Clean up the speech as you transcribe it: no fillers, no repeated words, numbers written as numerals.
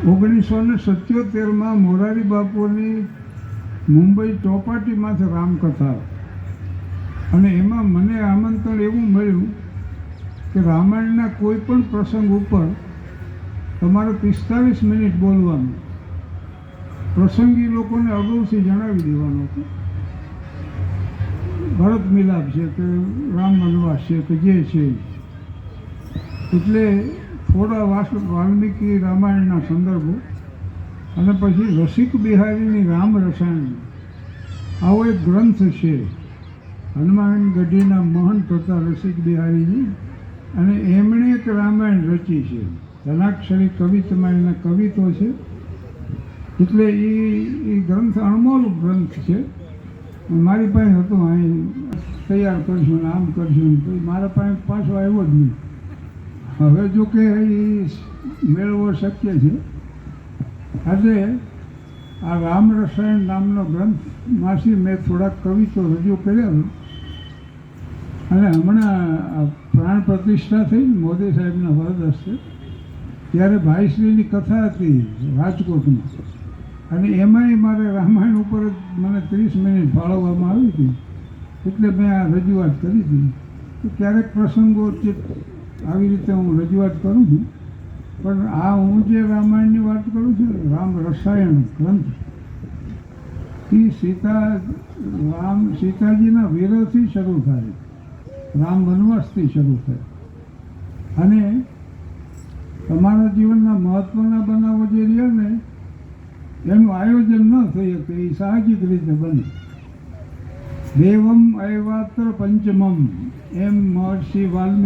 1977 મોરારી બાપુની મુંબઈ ચોપાટીમાંથી રામકથા, અને એમાં મને આમંત્રણ એવું મળ્યું કે રામાયણના કોઈ પણ પ્રસંગ ઉપર તમારે 45 મિનિટ બોલવાનું, પ્રસંગી લોકોને અગાઉથી જણાવી દેવાનો હતો. ભરત મિલાપ છે કે રામ વનવાસ છે કે જે છે, એટલે થોડા વાલ્મીકી રામાયણના સંદર્ભો, અને પછી રસિક બિહારીની રામ રસાયણ આવો એક ગ્રંથ છે. હનુમાન ગઢીના મહંત હતા રસિક બિહારીજી, અને એમણે એક રામાયણ રચી છે. ધનાક્ષરી કવિતમાં એના કવિતો છે, એટલે એ ગ્રંથ અણમોલ ગ્રંથ છે. મારી પાસે હતો, અહીં તૈયાર કરશું ને આમ કરશું, તો મારા પાસે પાછો આવ્યો જ નહીં. હવે જો કે એ મેળવવો શક્ય છે. આજે આ રામ રસાયણ નામનો ગ્રંથમાંથી મેં થોડાક કવિતો રજૂ કર્યા, અને હમણાં પ્રાણ પ્રતિષ્ઠા થઈ મોદી સાહેબના વરદ હસ્તે, ત્યારે ભાઈશ્રીની કથા હતી રાજકોટમાં, અને એમાંય મારે રામાયણ ઉપર જ મને 30 મિનિટ ફાળવવામાં આવી હતી. એટલે મેં આ રજૂઆત કરી હતી. તો ક્યારેક પ્રસંગો આવી રીતે હું રજૂઆત કરું છું, પણ આ હું જે રામાયણની વાત કરું છું, રામ રસાયણ ગ્રંથ, એ સીતાજીના વિરહથી શરૂ થાય, રામ વનવાસથી શરૂ થાય, અને તમારા જીવનના મહત્વના બનાવો જે રહ્યા ને એનું આયોજન ન થઈ શકે, એ સાહજિક રીતે બને. દેવમ ઐવાત્ર પંચમમ, એમ મહર્ષિ વાલ્મીકી